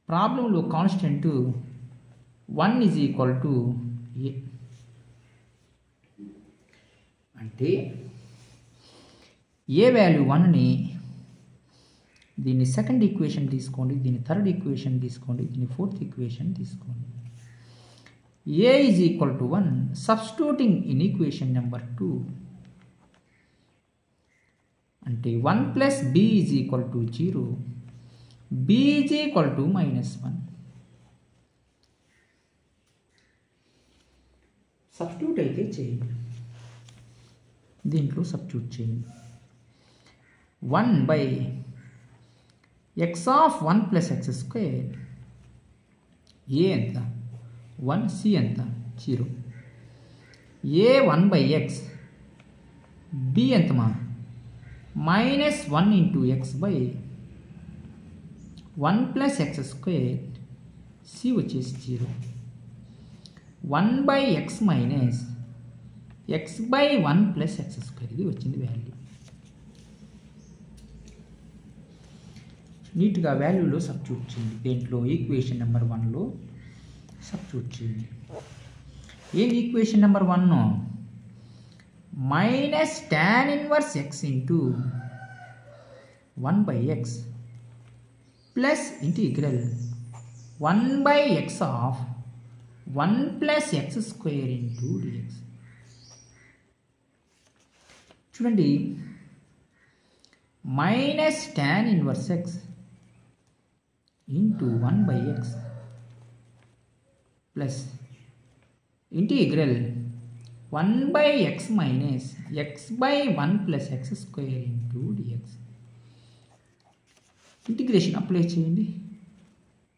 ప్రాబ్లంలో కాన్స్టెంట్ 1 ఈజ్ ఈక్వల్ టు ఏ. అంటే ఏ వాల్యూ 1ని దీన్ని సెకండ్ ఈక్వేషన్ తీసుకోండి, దీన్ని థర్డ్ ఈక్వేషన్ తీసుకోండి, దీన్ని ఫోర్త్ ఈక్వేషన్ తీసుకోండి. A is equal to 1 substituting in equation number 2 అంటే 1 plus b is equal to 0, b is equal to -1. Substitute అయితే చేయండి, దీంట్లో సబ్స్టిట్యూట్ చేయండి. 1 by x of 1 plus x square, a ఎంత 1, సి ఎంత 0. ఏ 1 బై ఎక్స్, బి ఎంతమా -1 into x by 1 plus x square, c వచ్చేసి 0. 1 by x minus x by 1 plus x square, ఇది వచ్చింది వాల్యూ. నీట్గా వాల్యూలో సబ్స్టిట్యూట్ చేయండి, దేంట్లో ఈక్వేషన్ నెంబర్ 1లో సబ్స్టిట్యూట్ చేయండి. ఏంటి equation number 1? Minus tan inverse x into 1 by x plus integral 1 by x of 1 plus x square into dx. చూడండి, minus tan inverse x into 1 by x plus integral 1 by x minus x by 1 plus x square into dx. Integration apply చేయండి.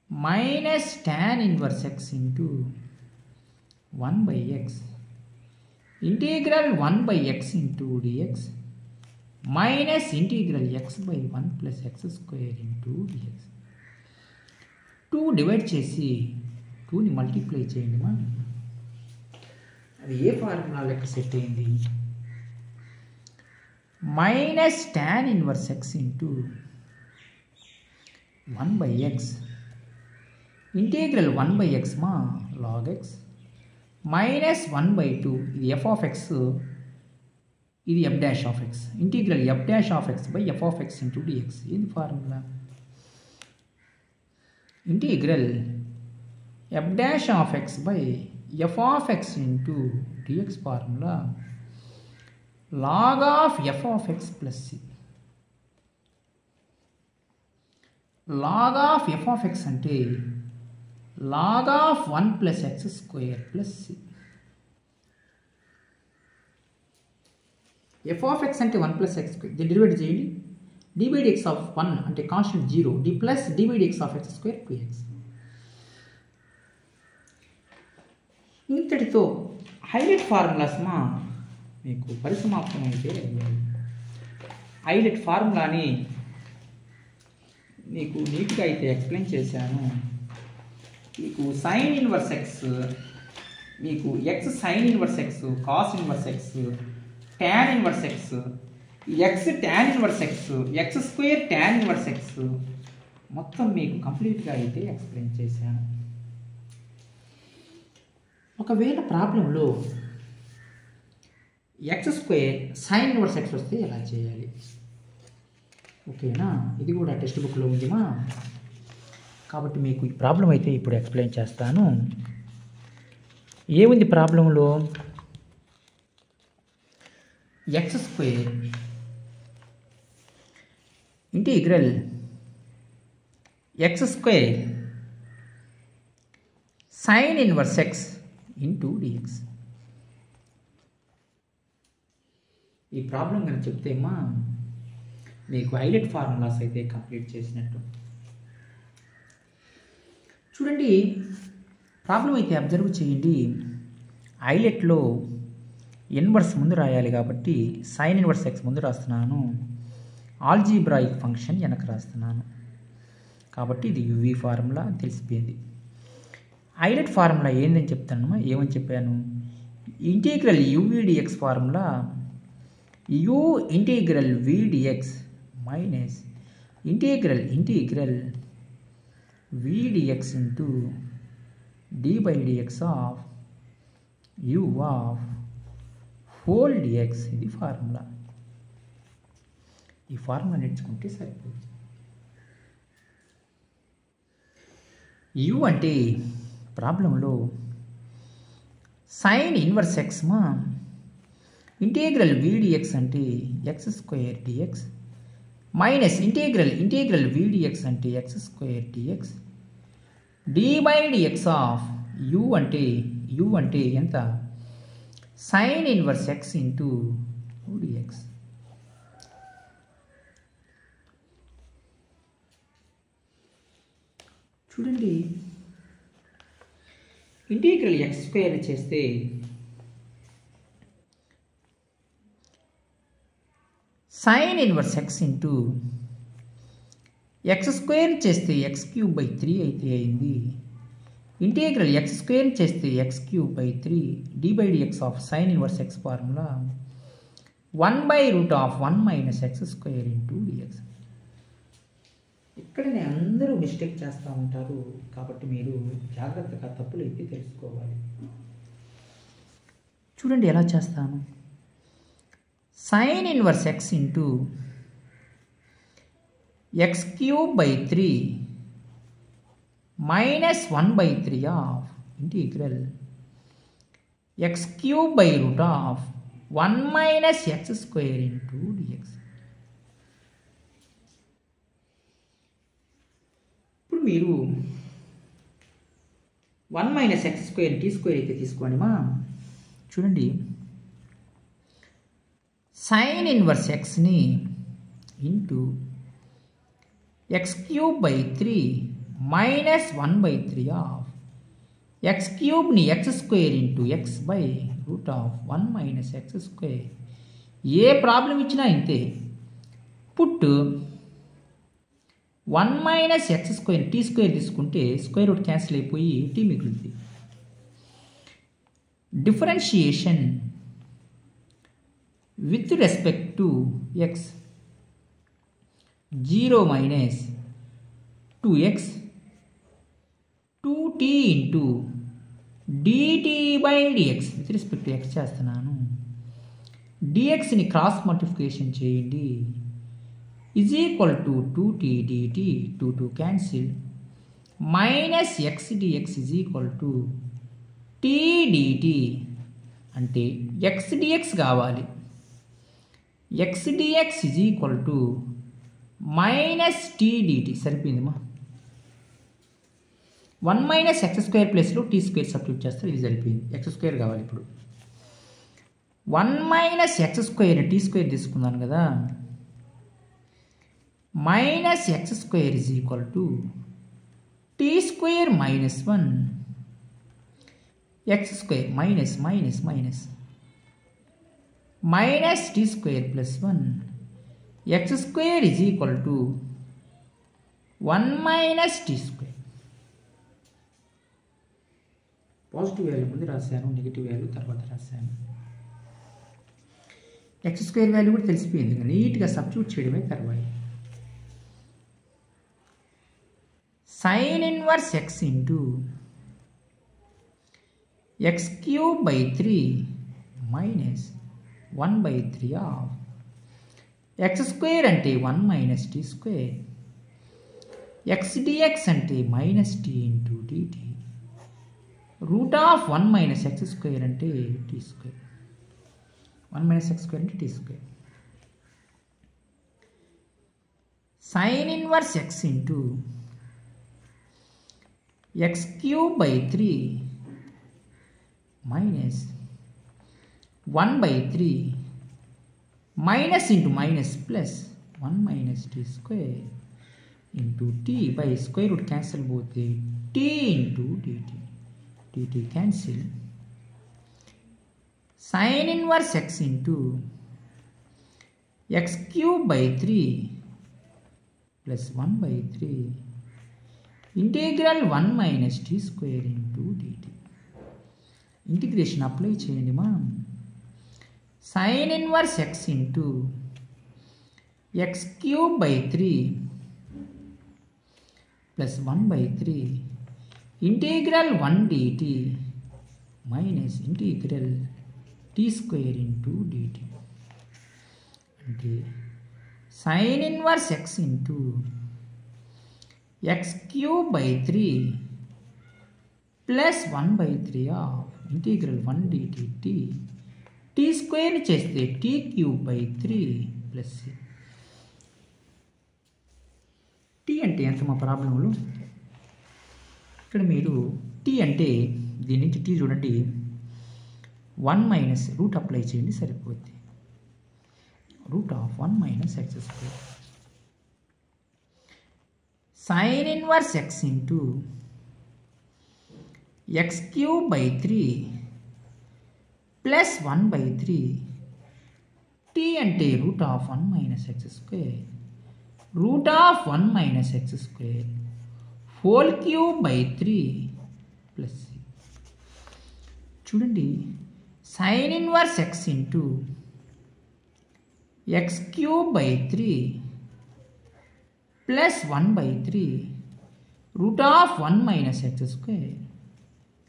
Minus tan inverse x into 1 by x integral 1 by x into dx minus integral X by 1 plus x square into dx. 2 divide చేసి 2ని multiply చేయండి మా. అది ఏ formula లెక్క set అయింది? Minus tan inverse x into 1 by x integral 1 by x మా log x minus 1 by 2, ఇది ఎఫ్ ఆఫ్ ఎక్స్, ఇది f dash of x, integral f dash of x by f of x into dx. ఏంది formula? Integral f dash of x by f of x into dx formula log of f of x plus c. Log of f of x అంటే log of 1 plus x square plus c. F of x అంటే 1 plus x square, దీన్ని divide చేయండి. D by dx of 1 అంటే constant 0, d plus d by dx of x square 2x. ఇంతటితో highlight formulas మా మీకు పరిసమాప్తం అయితే highlight ఫార్ములాని మీకు నీట్గా అయితే ఎక్స్ప్లెయిన్ చేశాను. మీకు సైన్ ఇన్వర్స్ ఎక్స్, మీకు x sine inverse x, cos inverse x, tan inverse x, x tan inverse x, x square tan inverse x మొత్తం మీకు కంప్లీట్గా అయితే ఎక్స్ప్లెయిన్ చేశాను. ఒకవేళ ప్రాబ్లంలో x square sine inverse x వస్తే ఎలా చేయాలి? ఓకేనా, ఇది కూడా టెక్స్ట్ బుక్లో ఉందిమా. కాబట్టి మీకు ఈ ప్రాబ్లం అయితే ఇప్పుడు ఎక్స్ప్లెయిన్ చేస్తాను. ఏముంది ప్రాబ్లంలో? X square integral x square sine inverse x into dx. ఈ ప్రాబ్లం కనుక చెప్తేమా మీకు హైలైట్ ఫార్ములాస్ అయితే కంప్లీట్ చేసినట్టు. చూడండి, ప్రాబ్లం అయితే అబ్జర్వ్ చేయండి. హైలైట్లో ఇన్వర్స్ ముందు రాయాలి కాబట్టి సైన్ ఇన్వర్స్ ఎక్స్ ముందు రాస్తున్నాను, ఆల్జీబ్రాయిక్ ఫంక్షన్ వెనక రాస్తున్నాను. కాబట్టి ఇది యువి ఫార్ములా తెలిసిపోయింది. హైలైట్ ఫార్ములా ఏందని చెప్తానమ్మా. ఏమని చెప్పాను? Integral UVdx formula u integral vdx minus integral vdx into d/dx of u of whole dx. ఇది ఫార్ములా. ఈ ఫార్ములా నేర్చుకుంటే సరిపోతుంది. u అంటే ప్రాబ్లంలో సైన్ ఇన్వర్స్ ఎక్స్ మా ఇంటిగ్రల్ vdx అంటే x² dx minus integral vdx అంటే x² dx d/dx of u అంటే ఎంత sine inverse x into dx. చూడండి, ఇంటిగ్రల్ x² చేస్తే sign inverse x into x² చేస్తే x³ 3 అయితే అయింది. ఇంటిగ్రల్ x² చేస్తే x³ 3 d/dx of sine inverse x formula 1/√1 - x² into dx. ఇక్కడనే అందరూ మిస్టేక్ చేస్తూ ఉంటారు, కాబట్టి మీరు జాగ్రత్తగా తప్పులు అయితే తెలుసుకోవాలి. చూడండి ఎలా చేస్తాను. Sine inverse x into x³ 3 minus 1/3 of integral x³ √1 - x² into dx. ఇప్పుడు మీరు 1 - x² t² అయితే తీసుకోండి మా. చూడండి, సైన్ ఇన్వర్స్ xని into x³ 3 - 1/3 of x³ x² into x/√1 - x². A problem ఇచ్చినా ఇంతే. పుట్ 1 - x² t² తీసుకుంటే స్క్వేర్ రూట్ క్యాన్సిల్ అయిపోయి t మిగులుతుంది. Differentiation with respect to x 0 - 2x 2t into dt/dx with respect to x చేస్తున్నాను. dxని cross multiplication చేయండి. Is equal to 2t dt 2 cancel minus x dx is equal to t dt. అంటే x dx కావాలి. x dx is equal to minus t dt. సరిపోయిందమ్మా. 1 - x² ప్లేస్లో t² substitute చేస్తే ఇది సరిపోయింది. x² కావాలి. ఇప్పుడు 1 - x² t² తీసుకున్నాను కదా. Minus x² is equal to t² minus 1 x² minus t² plus 1 x² is equal to 1 - t². Positive value ముందు రాశాను, నెగిటివ్ వాల్యూ తర్వాత రాశాను. x² వాల్యూ కూడా తెలిసిపోయింది. నీట్గా సబ్స్టిట్యూట్ చేయడమే తర్వాత. Sine inverse x into x³ 3 - 1/3 of x² అంటే 1 - t². x dx అంటే minus t into dt. √1 - x² అంటే t². 1 - x² అంటే t². Sine inverse x into x³ 3 minus 1/3 minus into minus plus 1 - t² into t by square root cancel పోతే t into dt. dt cancel. Sine inverse x into x³ 3 plus 1/3 integral 1 - t² into dt. Integration apply చేయండి మా. sin inverse x into x cube by 3 plus 1/3 integral 1 dt minus integral t² into dt అంటే sin inverse x into x cube by 3 plus 1/3 of integral 1 dt t² చేస్తే t³ 3 plus tea అంటే ఎంత మా ప్రాబ్లంలో? ఇక్కడ మీరు టీ అంటే దీని నుంచి టీ చూడండి 1 మైనస్ రూట్ అప్లై చేయండి సరిపోద్ది. Root of 1 minus x square sin inverse x into x cube by 3 plus 1/3 t అంటే root of 1 minus x square root of 1 minus x square whole cube by 3 plus చూడండి sin inverse x into x cube by 3 plus 1/3 root of 1 minus x square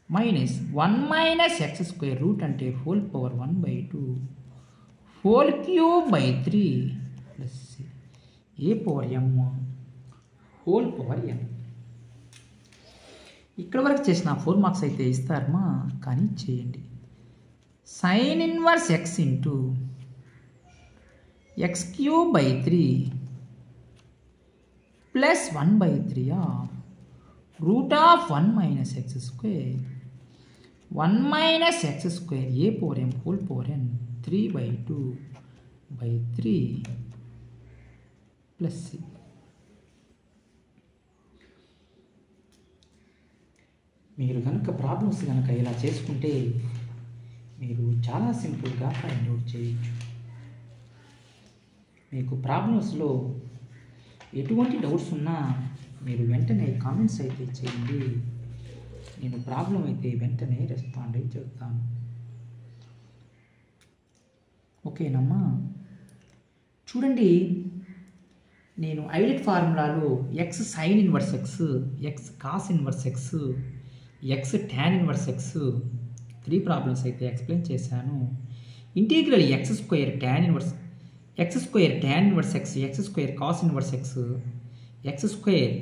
minus 1 minus x square root అంటే whole power 1/2 whole cube by 3 plus A power m whole power ఎం. ఇక్కడ వరకు చేసిన 4 marks అయితే ఇస్తారమ్మా, కానీ చేయండి. sin inverse x into x cube by 3 plus 1/3 of root of 1 minus x square 1 minus x square a power m whole power n 3/2/3 plus c. మీరు కనుక problems కనుక ఇలా చేసుకుంటే మీరు చాలా సింపుల్గా ఫైండ్ అవుట్ చేయొచ్చు. మీకు ప్రాబ్లమ్స్లో ఎటువంటి డౌట్స్ ఉన్నా మీరు వెంటనే కామెంట్స్ అయితే చేయండి. నేను ప్రాబ్లం అయితే వెంటనే రెస్పాండ్ అయి చెప్తాను. ఓకేనమ్మా. చూడండి, నేను ఐలెట్ ఫార్ములాలో x sine inverse x, x cos inverse x, x tan inverse x 3 problems అయితే ఎక్స్ప్లెయిన్ చేశాను. Integral x square tan inverse x square tan inverse x, x square cos inverse x, x square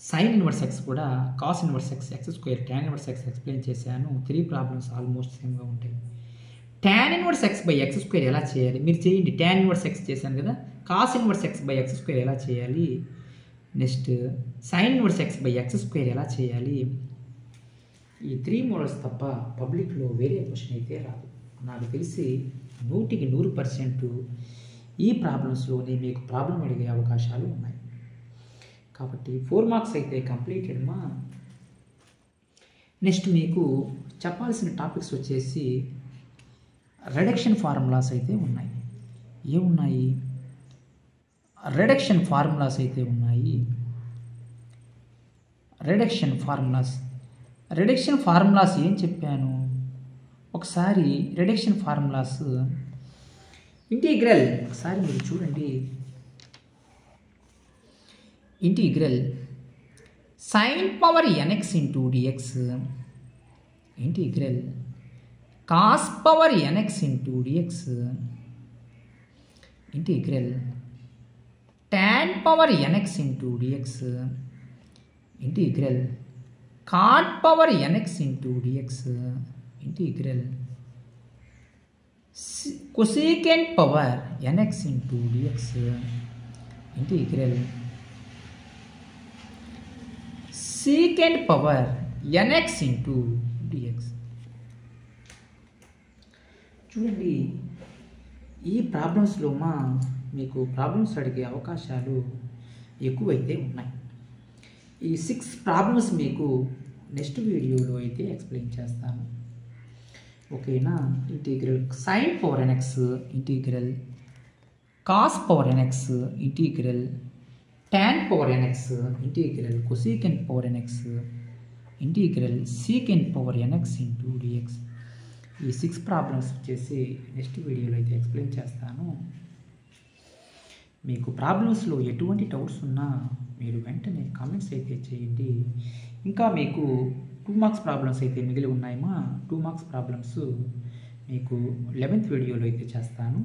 sine inverse x కూడా cos inverse x, x square tan inverse x explain చేశాను. 3 problems almost సేమ్గా ఉంటాయి. Tan inverse x by x square ఎలా చేయాలి మీరు చేయండి. Tan inverse x చేశాను కదా, cos inverse x by x square ఎలా చేయాలి, next sine inverse x by x square ఎలా చేయాలి. ఈ 3 మోడల్స్ తప్ప పబ్లిక్లో వేరే క్వశ్చన్ అయితే రాదు. నాకు తెలిసి 100% ఈ ప్రాబ్లమ్స్లోనే మీకు ప్రాబ్లం అడిగే అవకాశాలు ఉన్నాయి. కాబట్టి 4 మార్క్స్ అయితే కంప్లీటెడ్ మా. నెక్స్ట్ మీకు చెప్పాల్సిన టాపిక్స్ వచ్చేసి రిడక్షన్ ఫార్ములాస్ అయితే ఉన్నాయి. ఏమున్నాయి? రిడక్షన్ ఫార్ములాస్ అయితే ఉన్నాయి. రిడక్షన్ ఫార్ములాస్ ఏం చెప్పాను ఒకసారి. రిడక్షన్ ఫార్ములాస్ ఇంటిగ్రల్ ఒకసారి మీరు చూడండి. Integral sin power nx into dx, integral cos power nx into dx, integral tan power nx into dx, integral cot power nx into dx, integral cosecant power nx into dx, integral secant power nx into dx. చూడండి, ఈ ప్రాబ్లమ్స్లో మీకు problems అడిగే అవకాశాలు ఎక్కువైతే ఉన్నాయి. ఈ 6 problems మీకు next వీడియోలో అయితే ఎక్స్ప్లెయిన్ చేస్తాను. ఓకేనా. Integral sine power nx, integral cos power nx, integral tan power nx, integral cosecant power nx, integral secant power n x into dx. ఈ 6 ప్రాబ్లమ్స్ వచ్చేసి నెక్స్ట్ వీడియోలో అయితే ఎక్స్ప్లెయిన్ చేస్తాను. మీకు ప్రాబ్లమ్స్లో ఎటువంటి డౌట్స్ ఉన్నా మీరు వెంటనే కామెంట్స్ అయితే చేయండి. ఇంకా మీకు 2 మార్క్స్ ప్రాబ్లమ్స్ అయితే మిగిలి ఉన్నాయమ్మా. 2 మార్క్స్ ప్రాబ్లమ్స్ మీకు 11th వీడియోలో అయితే చేస్తాను.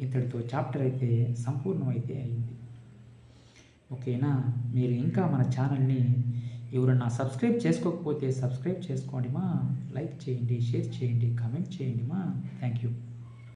ఇంతటితో చాప్టర్ అయితే సంపూర్ణం అయితే అయింది. ఓకేనా? మీరు ఇంకా మన ఛానల్ని ఎవరన్నా సబ్స్క్రైబ్ చేసుకోకపోతే సబ్స్క్రైబ్ చేసుకోండి మా. లైక్ చేయండి, షేర్ చేయండి, కామెంట్ చేయండి మా. Thank you.